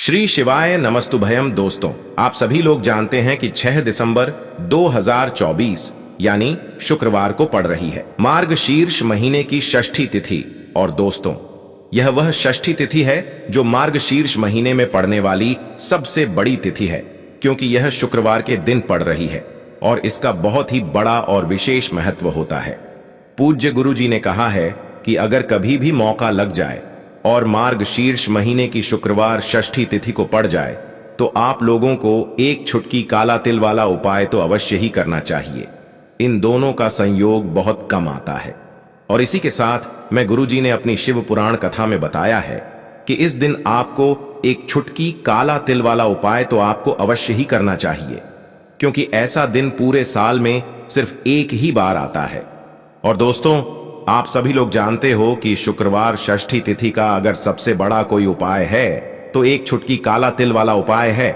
श्री शिवाय नमस्तुभयम। दोस्तों, आप सभी लोग जानते हैं कि 6 दिसंबर 2024 यानी शुक्रवार को पड़ रही है मार्गशीर्ष महीने की षष्ठी तिथि। और दोस्तों, यह वह षष्ठी तिथि है जो मार्गशीर्ष महीने में पड़ने वाली सबसे बड़ी तिथि है, क्योंकि यह शुक्रवार के दिन पड़ रही है और इसका बहुत ही बड़ा और विशेष महत्व होता है। पूज्य गुरु जी ने कहा है कि अगर कभी भी मौका लग जाए और मार्गशीर्ष महीने की शुक्रवार षष्ठी तिथि को पड़ जाए तो आप लोगों को एक छुटकी काला तिल वाला उपाय तो अवश्य ही करना चाहिए। इन दोनों का संयोग बहुत कम आता है। और इसी के साथ मैं गुरु जी ने अपनी शिव पुराण कथा में बताया है कि इस दिन आपको एक छुटकी काला तिल वाला उपाय तो आपको अवश्य ही करना चाहिए, क्योंकि ऐसा दिन पूरे साल में सिर्फ एक ही बार आता है। और दोस्तों, आप सभी लोग जानते हो कि शुक्रवार षष्ठी तिथि का अगर सबसे बड़ा कोई उपाय है तो एक छुटकी काला तिल वाला उपाय है।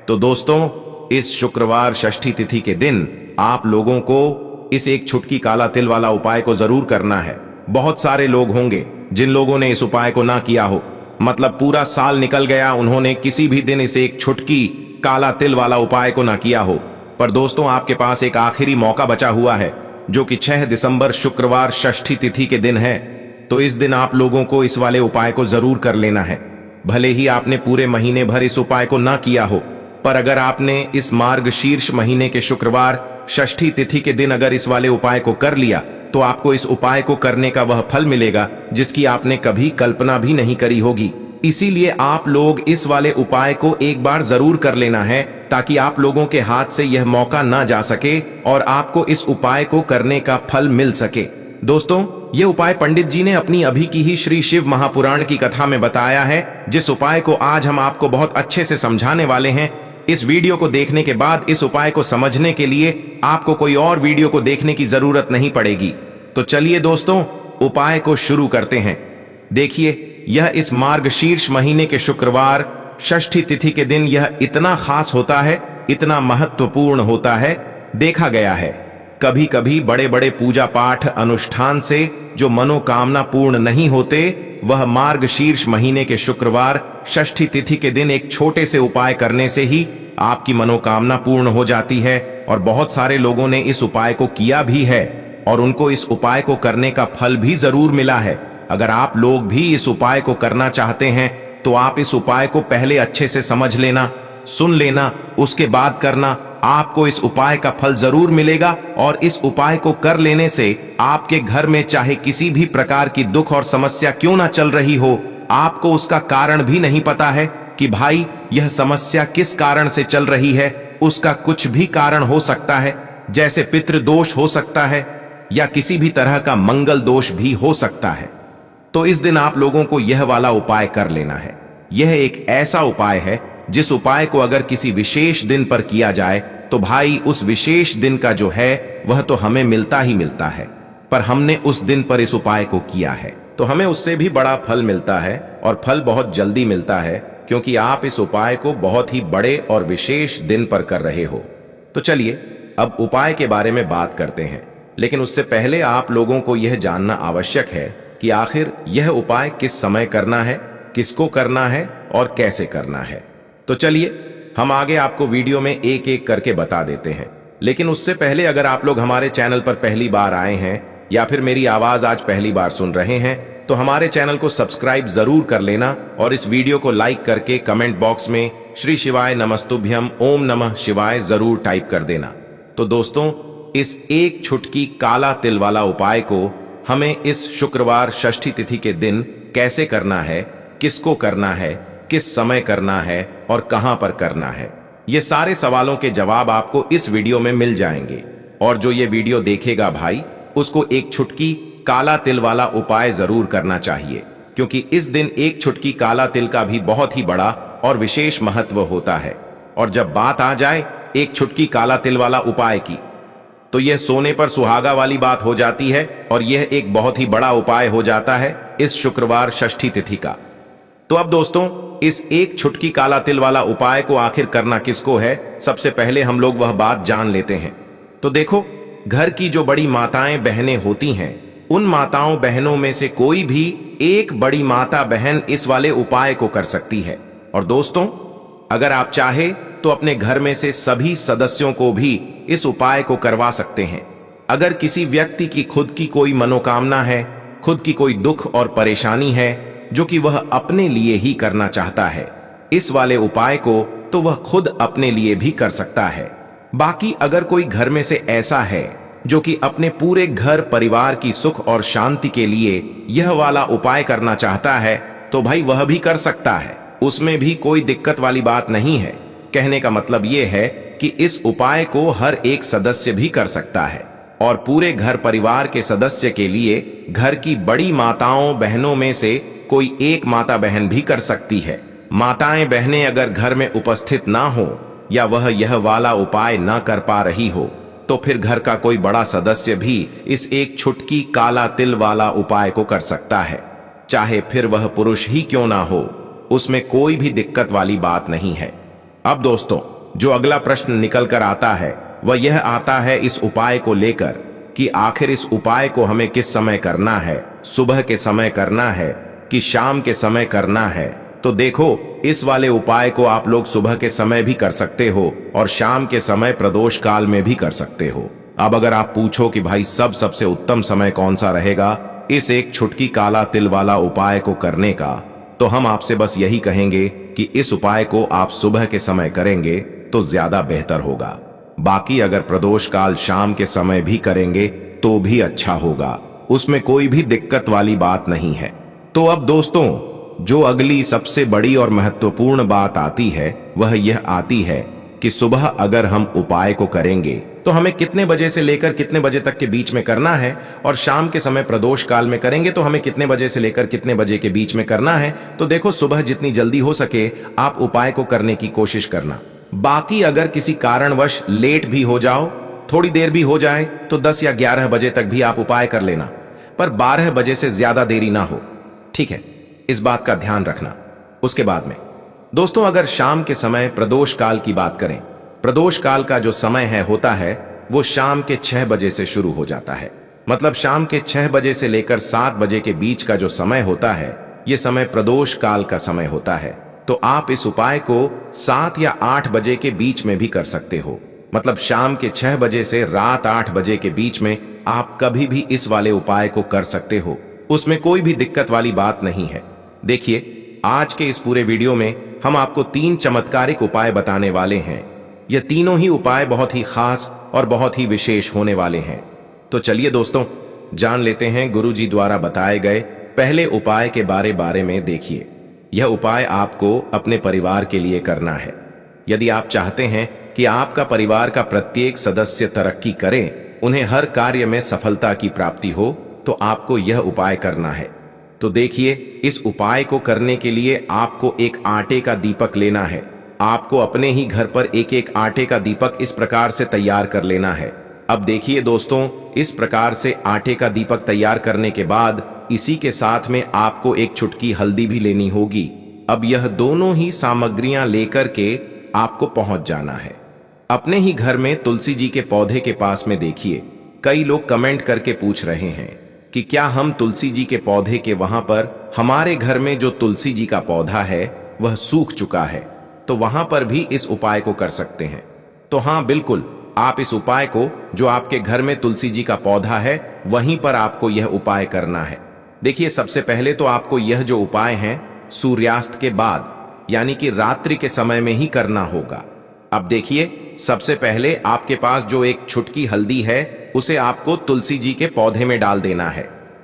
तो दोस्तों, इस शुक्रवार षष्ठी तिथि के दिन आप लोगों को इस एक छुटकी काला तिल वाला उपाय को जरूर करना है। बहुत सारे लोग होंगे जिन लोगों ने इस उपाय को ना किया हो, मतलब पूरा साल निकल गया, उन्होंने किसी भी दिन इस एक छुटकी काला तिल वाला उपाय को ना किया हो। पर दोस्तों, आपके पास एक आखिरी मौका बचा हुआ है, जो कि 6 दिसंबर शुक्रवार षष्ठी तिथि के दिन है। तो इस दिन आप लोगों को इस वाले उपाय को जरूर कर लेना है। भले ही आपने पूरे महीने भर इस उपाय को ना किया हो, पर अगर आपने इस मार्गशीर्ष महीने के शुक्रवार षष्ठी तिथि के दिन अगर इस वाले उपाय को कर लिया तो आपको इस उपाय को करने का वह फल मिलेगा जिसकी आपने कभी कल्पना भी नहीं करी होगी। इसीलिए आप लोग इस वाले उपाय को एक बार जरूर कर लेना है, ताकि आप लोगों के हाथ से यह मौका ना जा सके और आपको इस उपाय को करने का फल मिल सके। दोस्तों, यह उपाय पंडित जी ने अपनी अभी की ही श्री शिव महापुराण की कथा में बताया है, जिस उपाय को आज हम आपको बहुत अच्छे से समझाने वाले हैं। इस वीडियो को देखने के बाद इस उपाय को समझने के लिए आपको कोई और वीडियो को देखने की जरूरत नहीं पड़ेगी। तो चलिए दोस्तों, उपाय को शुरू करते हैं। देखिए, यह इस मार्गशीर्ष महीने के शुक्रवार षष्ठी तिथि के दिन यह इतना खास होता है, इतना महत्वपूर्ण होता है। देखा गया है कभी कभी बड़े बड़े पूजा पाठ अनुष्ठान से जो मनोकामना पूर्ण नहीं होते, वह मार्गशीर्ष महीने के शुक्रवार षष्ठी तिथि के दिन एक छोटे से उपाय करने से ही आपकी मनोकामना पूर्ण हो जाती है। और बहुत सारे लोगों ने इस उपाय को किया भी है और उनको इस उपाय को करने का फल भी जरूर मिला है। अगर आप लोग भी इस उपाय को करना चाहते हैं तो आप इस उपाय को पहले अच्छे से समझ लेना, सुन लेना, उसके बाद करना। आपको इस उपाय का फल जरूर मिलेगा और इस उपाय को कर लेने से आपके घर में चाहे किसी भी प्रकार की दुख और समस्या क्यों ना चल रही हो, आपको उसका कारण भी नहीं पता है कि भाई यह समस्या किस कारण से चल रही है। उसका कुछ भी कारण हो सकता है, जैसे पितृदोष हो सकता है या किसी भी तरह का मंगल दोष भी हो सकता है। तो इस दिन आप लोगों को यह वाला उपाय कर लेना है। यह एक ऐसा उपाय है जिस उपाय को अगर किसी विशेष दिन पर किया जाए तो भाई उस विशेष दिन का जो है वह तो हमें मिलता ही मिलता है। पर हमने उस दिन पर इस उपाय को किया है तो हमें उससे भी बड़ा फल मिलता है, और फल बहुत जल्दी मिलता है, क्योंकि आप इस उपाय को बहुत ही बड़े और विशेष दिन पर कर रहे हो। तो चलिए अब उपाय के बारे में बात करते हैं, लेकिन उससे पहले आप लोगों को यह जानना आवश्यक है कि आखिर यह उपाय किस समय करना है, किसको करना है और कैसे करना है। तो चलिए हम आगे आपको वीडियो में एक एक करके बता देते हैं। लेकिन उससे पहले अगर आप लोग हमारे चैनल पर पहली बार आए हैं या फिर मेरी आवाज आज पहली बार सुन रहे हैं तो हमारे चैनल को सब्सक्राइब जरूर कर लेना और इस वीडियो को लाइक करके कमेंट बॉक्स में श्री शिवाय नमस्तुभ्यम ओम नमः शिवाय जरूर टाइप कर देना। तो दोस्तों, इस एक छुटकी काला तिल वाला उपाय को हमें इस शुक्रवार षष्ठी तिथि के दिन कैसे करना है, किसको करना है, किस समय करना है और कहां पर करना है, ये सारे सवालों के जवाब आपको इस वीडियो में मिल जाएंगे। और जो ये वीडियो देखेगा भाई, उसको एक छुटकी काला तिल वाला उपाय जरूर करना चाहिए, क्योंकि इस दिन एक छुटकी काला तिल का भी बहुत ही बड़ा और विशेष महत्व होता है। और जब बात आ जाए एक छुटकी काला तिल वाला उपाय की, तो यह सोने पर सुहागा वाली बात हो जाती है और यह एक बहुत ही बड़ा उपाय हो जाता है इस शुक्रवार षष्ठी तिथि का। तो अब दोस्तों, इस एक छुटकी काला तिल वाला उपाय को आखिर करना किसको है, सबसे पहले हम लोग वह बात जान लेते हैं। तो देखो, घर की जो बड़ी माताएं बहनें होती हैं, उन माताओं बहनों में से कोई भी एक बड़ी माता बहन इस वाले उपाय को कर सकती है। और दोस्तों, अगर आप चाहे तो अपने घर में से सभी सदस्यों को भी इस उपाय को करवा सकते हैं। अगर किसी व्यक्ति की खुद की कोई मनोकामना है, खुद की कोई दुख और परेशानी है जो कि वह अपने लिए ही करना चाहता है, इस वाले उपाय को तो वह खुद अपने लिए भी कर सकता है। बाकी अगर कोई घर में से ऐसा है जो कि अपने पूरे घर परिवार की सुख और शांति के लिए यह वाला उपाय करना चाहता है, तो भाई वह भी कर सकता है, उसमें भी कोई दिक्कत वाली बात नहीं है। कहने का मतलब यह है कि इस उपाय को हर एक सदस्य भी कर सकता है और पूरे घर परिवार के सदस्य के लिए घर की बड़ी माताओं बहनों में से कोई एक माता बहन भी कर सकती है। माताएं बहनें अगर घर में उपस्थित ना हो या वह यह वाला उपाय ना कर पा रही हो, तो फिर घर का कोई बड़ा सदस्य भी इस एक छुटकी काला तिल वाला उपाय को कर सकता है, चाहे फिर वह पुरुष ही क्यों ना हो, उसमें कोई भी दिक्कत वाली बात नहीं है। अब दोस्तों, जो अगला प्रश्न निकल कर आता है वह यह आता है इस उपाय को लेकर कि आखिर इस उपाय को हमें किस समय करना है, सुबह के समय करना है कि शाम के समय करना है। तो देखो, इस वाले उपाय को आप लोग सुबह के समय भी कर सकते हो और शाम के समय प्रदोष काल में भी कर सकते हो। अब अगर आप पूछो कि भाई सबसे उत्तम समय कौन सा रहेगा इस एक छुटकी काला तिल वाला उपाय को करने का, तो हम आपसे बस यही कहेंगे कि इस उपाय को आप सुबह के समय करेंगे तो ज्यादा बेहतर होगा। बाकी अगर प्रदोष काल शाम के समय भी करेंगे तो भी अच्छा होगा, उसमें कोई भी दिक्कत वाली बात नहीं है। तो अब दोस्तों, जो अगली सबसे बड़ी और महत्वपूर्ण बात आती है वह यह आती है कि सुबह अगर हम उपाय को करेंगे तो हमें कितने बजे से लेकर कितने बजे तक के बीच में करना है, और शाम के समय प्रदोष काल में करेंगे तो हमें कितने बजे से लेकर कितने बजे के बीच में करना है। तो देखो, सुबह जितनी जल्दी हो सके आप उपाय को करने की कोशिश करना। बाकी अगर किसी कारणवश लेट भी हो जाओ, थोड़ी देर भी हो जाए, तो 10 या 11 बजे तक भी आप उपाय कर लेना, पर 12 बजे से ज्यादा देरी ना हो, ठीक है? इस बात का ध्यान रखना। उसके बाद में दोस्तों, अगर शाम के समय प्रदोष काल की बात करें, प्रदोष काल का जो समय होता है वो शाम के 6 बजे से शुरू हो जाता है। मतलब शाम के 6 बजे से लेकर 7 बजे के बीच का जो समय होता है, यह समय प्रदोष काल का समय होता है। तो आप इस उपाय को 7 या 8 बजे के बीच में भी कर सकते हो। मतलब शाम के 6 बजे से रात 8 बजे के बीच में आप कभी भी इस वाले उपाय को कर सकते हो, उसमें कोई भी दिक्कत वाली बात नहीं है। देखिए, आज के इस पूरे वीडियो में हम आपको 3 चमत्कारिक उपाय बताने वाले हैं। ये तीनों ही उपाय बहुत ही खास और बहुत ही विशेष होने वाले हैं। तो चलिए दोस्तों, जान लेते हैं गुरुजी द्वारा बताए गए पहले उपाय के बारे में। देखिए, यह उपाय आपको अपने परिवार के लिए करना है। यदि आप चाहते हैं कि आपका परिवार का प्रत्येक सदस्य तरक्की करे, उन्हें हर कार्य में सफलता की प्राप्ति हो, तो आपको यह उपाय करना है। तो देखिए, इस उपाय को करने के लिए आपको एक आटे का दीपक लेना है। आपको अपने ही घर पर एक एक आटे का दीपक इस प्रकार से तैयार कर लेना है। अब देखिए दोस्तों, इस प्रकार से आटे का दीपक तैयार करने के बाद इसी के साथ में आपको एक चुटकी हल्दी भी लेनी होगी। अब यह दोनों ही सामग्रियां लेकर के आपको पहुंच जाना है अपने ही घर में तुलसी जी के पौधे के पास में। देखिए, कई लोग कमेंट करके पूछ रहे हैं कि क्या हम तुलसी जी के पौधे के वहां पर, हमारे घर में जो तुलसी जी का पौधा है वह सूख चुका है, तो वहां पर भी इस उपाय को कर सकते हैं। तो हाँ, बिल्कुल, आप इस उपाय को, जो आपके घर में तुलसी जी का पौधा है वहीं पर आपको यह उपाय करना है। देखिए, सबसे पहले तो आपको यह जो उपाय है सूर्यास्त के बाद, यानी कि रात्रि के समय में ही करना होगा। अब देखिए, सबसे पहले आपके पास जो एक छुटकी हल्दी है उसे आपको तुलसी जी के पौधे में डाल देना है।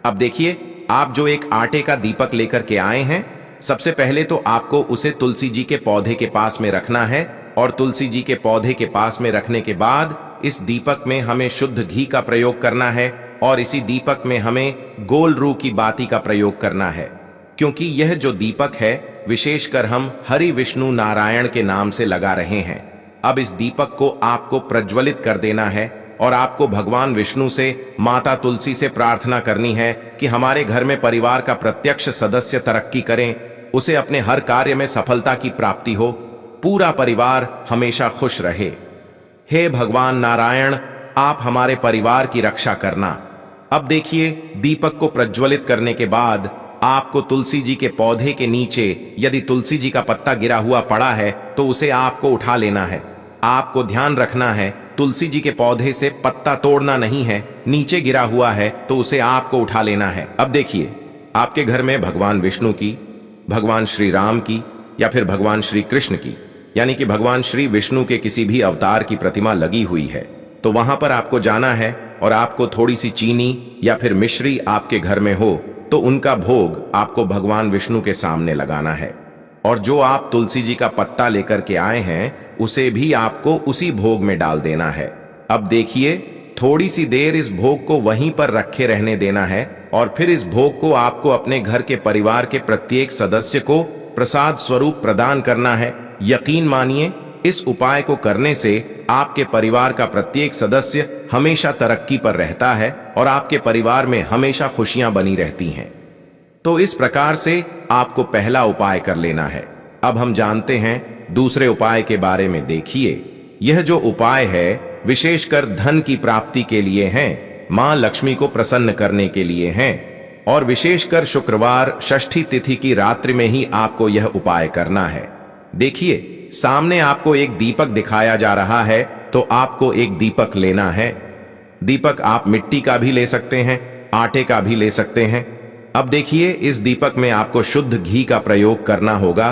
अब देखिए, आप जो एक आटे का दीपक लेकर के आए हैं, सबसे पहले तो आपको उसे तुलसी जी के पौधे के पास में रखना है, और तुलसी जी के पौधे के पास में रखने के बाद इस दीपक में हमें शुद्ध घी का प्रयोग करना है, और इसी दीपक में हमें गोल रू की बाती का प्रयोग करना है। क्योंकि यह जो दीपक है विशेषकर हम हरि विष्णु नारायण के नाम से लगा रहे हैं। अब इस दीपक को आपको प्रज्वलित कर देना है, और आपको भगवान विष्णु से, माता तुलसी से प्रार्थना करनी है कि हमारे घर में परिवार का प्रत्यक्ष सदस्य तरक्की करें, उसे अपने हर कार्य में सफलता की प्राप्ति हो, पूरा परिवार हमेशा खुश रहे। हे भगवान नारायण, आप हमारे परिवार की रक्षा करना। अब देखिए, दीपक को प्रज्वलित करने के बाद आपको तुलसी जी के पौधे के नीचे यदि तुलसी जी का पत्ता गिरा हुआ पड़ा है तो उसे आपको उठा लेना है। आपको ध्यान रखना है, तुलसी जी के पौधे से पत्ता तोड़ना नहीं है, नीचे गिरा हुआ है तो उसे आपको उठा लेना है। अब देखिए, आपके घर में भगवान विष्णु की, भगवान श्री राम की या फिर भगवान श्री कृष्ण की, यानी कि भगवान श्री विष्णु के किसी भी अवतार की प्रतिमा लगी हुई है, तो वहां पर आपको जाना है और आपको थोड़ी सी चीनी या फिर मिश्री आपके घर में हो तो उनका भोग आपको भगवान विष्णु के सामने लगाना है। और जो आप तुलसी जी का पत्ता लेकर के आए हैं उसे भी आपको उसी भोग में डाल देना है। अब देखिए, थोड़ी सी देर इस भोग को वहीं पर रखे रहने देना है और फिर इस भोग को आपको अपने घर के परिवार के प्रत्येक सदस्य को प्रसाद स्वरूप प्रदान करना है। यकीन मानिए, इस उपाय को करने से आपके परिवार का प्रत्येक सदस्य हमेशा तरक्की पर रहता है और आपके परिवार में हमेशा खुशियां बनी रहती हैं। तो इस प्रकार से आपको पहला उपाय कर लेना है। अब हम जानते हैं दूसरे उपाय के बारे में। देखिए, यह जो उपाय है विशेषकर धन की प्राप्ति के लिए है, मां लक्ष्मी को प्रसन्न करने के लिए है और विशेषकर शुक्रवार षष्ठी तिथि की रात्रि में ही आपको यह उपाय करना है। देखिए, सामने आपको एक दीपक दिखाया जा रहा है, तो आपको एक दीपक लेना है। दीपक आप मिट्टी का भी ले सकते हैं, आटे का भी ले सकते हैं। अब देखिए, इस दीपक में आपको शुद्ध घी का प्रयोग करना होगा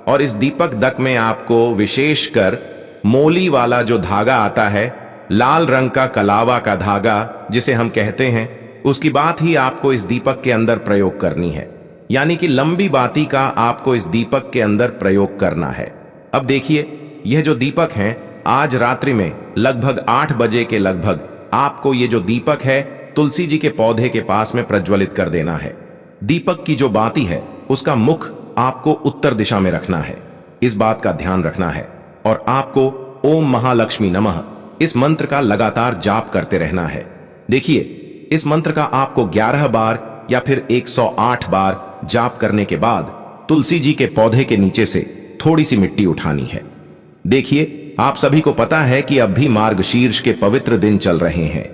और इस दीपक दक में आपको विशेषकर मोली वाला जो धागा आता है, लाल रंग का कलावा का धागा जिसे हम कहते हैं, उसकी बात ही आपको इस दीपक के अंदर प्रयोग करनी है। यानी कि लंबी बाती का आपको इस दीपक के अंदर प्रयोग करना है। अब देखिए, यह जो दीपक है, आज रात्रि में लगभग 8 बजे के लगभग आपको ये जो दीपक है तुलसी जी के पौधे के पास में प्रज्वलित कर देना है। दीपक की जो बाती है उसका मुख आपको उत्तर दिशा में रखना है, इस बात का ध्यान रखना है। और आपको ओम महालक्ष्मी नमः इस मंत्र का लगातार जाप करते रहना है। देखिए, इस मंत्र का आपको 11 बार या फिर 108 बार जाप करने के बाद तुलसी जी के पौधे के नीचे से थोड़ी सी मिट्टी उठानी है। देखिए, आप सभी को पता है कि अब भी मार्गशीर्ष के पवित्र दिन चल रहे हैं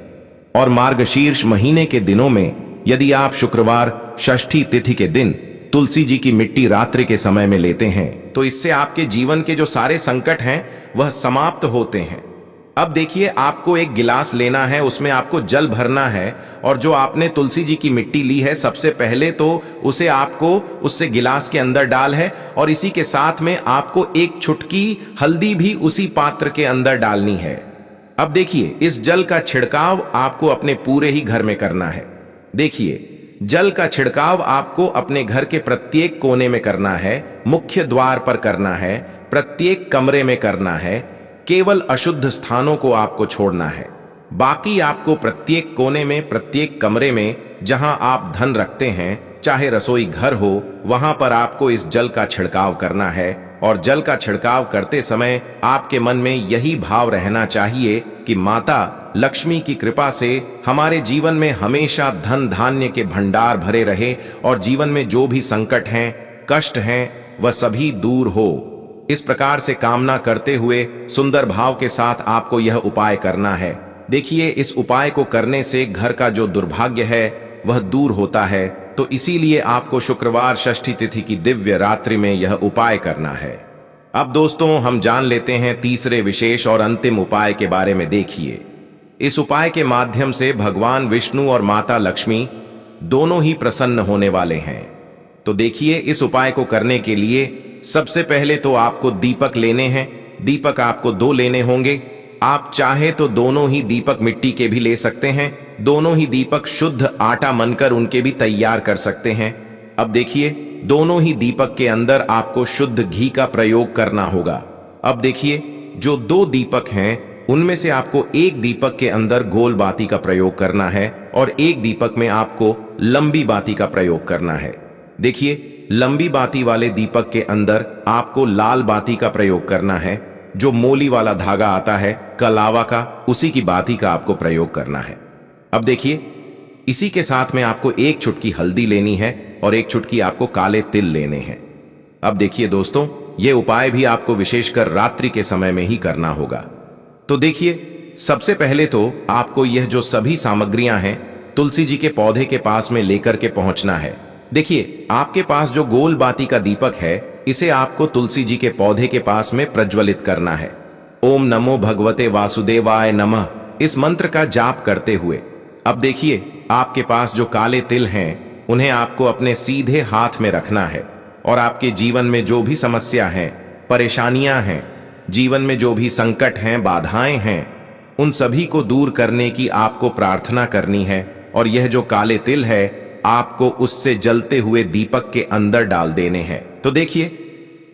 और मार्गशीर्ष महीने के दिनों में यदि आप शुक्रवार षष्ठी तिथि के दिन तुलसी जी की मिट्टी रात्रि के समय में लेते हैं तो इससे आपके जीवन के जो सारे संकट हैं वह समाप्त होते हैं। अब देखिए, आपको एक गिलास लेना है, उसमें आपको जल भरना है और जो आपने तुलसी जी की मिट्टी ली है सबसे पहले तो उसे आपको उससे गिलास के अंदर डाल है और इसी के साथ में आपको एक चुटकी हल्दी भी उसी पात्र के अंदर डालनी है। अब देखिए, इस जल का छिड़काव आपको अपने पूरे ही घर में करना है। देखिए, जल का छिड़काव आपको अपने घर के प्रत्येक कोने में करना है, मुख्य द्वार पर करना है, प्रत्येक कमरे में करना है, केवल अशुद्ध स्थानों को आपको छोड़ना है। बाकी आपको प्रत्येक कोने में, प्रत्येक कमरे में जहां आप धन रखते हैं, चाहे रसोई घर हो, वहां पर आपको इस जल का छिड़काव करना है। और जल का छिड़काव करते समय आपके मन में यही भाव रहना चाहिए कि माता लक्ष्मी की कृपा से हमारे जीवन में हमेशा धन धान्य के भंडार भरे रहे और जीवन में जो भी संकट हैं, कष्ट हैं, वह सभी दूर हो। इस प्रकार से कामना करते हुए सुंदर भाव के साथ आपको यह उपाय करना है। देखिए, इस उपाय को करने से घर का जो दुर्भाग्य है वह दूर होता है, तो इसीलिए आपको शुक्रवार षष्ठी तिथि की दिव्य रात्रि में यह उपाय करना है। अब दोस्तों, हम जान लेते हैं तीसरे विशेष और अंतिम उपाय के बारे में। देखिए, इस उपाय के माध्यम से भगवान विष्णु और माता लक्ष्मी दोनों ही प्रसन्न होने वाले हैं। तो देखिए, इस उपाय को करने के लिए सबसे पहले तो आपको दीपक लेने हैं। दीपक आपको 2 लेने होंगे। आप चाहे तो दोनों ही दीपक मिट्टी के भी ले सकते हैं, दोनों ही दीपक शुद्ध आटा मनकर उनके भी तैयार कर सकते हैं। अब देखिए, दोनों ही दीपक के अंदर आपको शुद्ध घी का प्रयोग करना होगा। अब देखिए, जो 2 दीपक हैं उनमें से आपको एक दीपक के अंदर गोल बाती का प्रयोग करना है और एक दीपक में आपको लंबी बाती का प्रयोग करना है। देखिए, लंबी बाती वाले दीपक के अंदर आपको लाल बाती का प्रयोग करना है। जो मोली वाला धागा आता है कलावा का, उसी की बाती का आपको प्रयोग करना है। अब देखिए, इसी के साथ में आपको एक चुटकी हल्दी लेनी है और एक चुटकी आपको काले तिल लेने हैं। अब देखिए दोस्तों, ये उपाय भी आपको विशेषकर रात्रि के समय में ही करना होगा। तो देखिए, सबसे पहले तो आपको यह जो सभी सामग्रियां हैं तुलसी जी के पौधे के पास में लेकर के पहुंचना है। देखिए, आपके पास जो गोल बाती का दीपक है, इसे आपको तुलसी जी के पौधे के पास में प्रज्वलित करना है। ओम नमो भगवते वासुदेवाय नमः इस मंत्र का जाप करते हुए। अब देखिए, आपके पास जो काले तिल हैं, उन्हें आपको अपने सीधे हाथ में रखना है और आपके जीवन में जो भी समस्या है, परेशानियां हैं, जीवन में जो भी संकट हैं, बाधाएं हैं, उन सभी को दूर करने की आपको प्रार्थना करनी है। और यह जो काले तिल है, आपको उससे जलते हुए दीपक के अंदर डाल देने हैं। तो देखिए,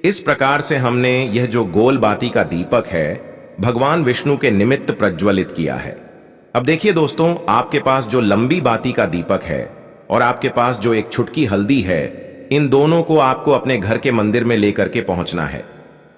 इस प्रकार से हमने यह जो गोल बाती का दीपक है, भगवान विष्णु के निमित्त प्रज्वलित किया है। अब देखिए दोस्तों, आपके पास जो लंबी बाती का दीपक है और आपके पास जो एक छुटकी हल्दी है, इन दोनों को आपको अपने घर के मंदिर में लेकर के पहुंचना है।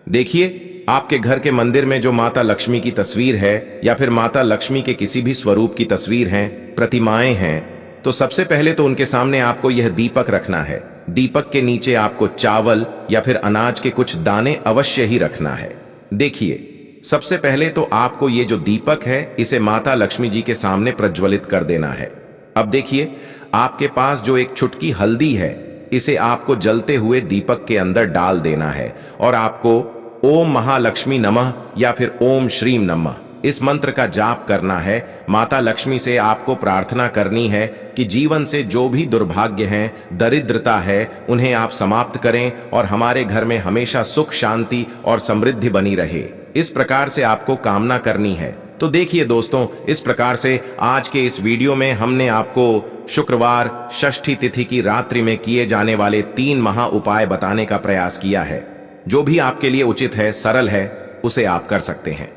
देखिए, आपके घर के मंदिर में जो माता लक्ष्मी की तस्वीर है या फिर माता लक्ष्मी के किसी भी स्वरूप की तस्वीर है, प्रतिमाएं हैं, तो सबसे पहले तो उनके सामने आपको यह दीपक रखना है। दीपक के नीचे आपको चावल या फिर अनाज के कुछ दाने अवश्य ही रखना है। देखिए, सबसे पहले तो आपको ये जो दीपक है, इसे माता लक्ष्मी जी के सामने प्रज्वलित कर देना है। अब देखिए, आपके पास जो एक छुटकी हल्दी है, इसे आपको जलते हुए दीपक के अंदर डाल देना है और आपको ओम महालक्ष्मी नमः या फिर ओम श्रीम नमः इस मंत्र का जाप करना है। माता लक्ष्मी से आपको प्रार्थना करनी है कि जीवन से जो भी दुर्भाग्य हैं, दरिद्रता है, उन्हें आप समाप्त करें और हमारे घर में हमेशा सुख, शांति और समृद्धि बनी रहे। इस प्रकार से आपको कामना करनी है। तो देखिए दोस्तों, इस प्रकार से आज के इस वीडियो में हमने आपको शुक्रवार षष्ठी तिथि की रात्रि में किए जाने वाले 3 महा उपाय बताने का प्रयास किया है। जो भी आपके लिए उचित है, सरल है, उसे आप कर सकते हैं।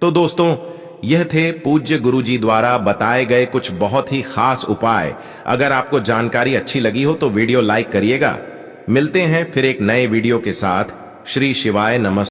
तो दोस्तों, यह थे पूज्य गुरुजी द्वारा बताए गए कुछ बहुत ही खास उपाय। अगर आपको जानकारी अच्छी लगी हो तो वीडियो लाइक करिएगा। मिलते हैं फिर एक नए वीडियो के साथ। श्री शिवाय नमः।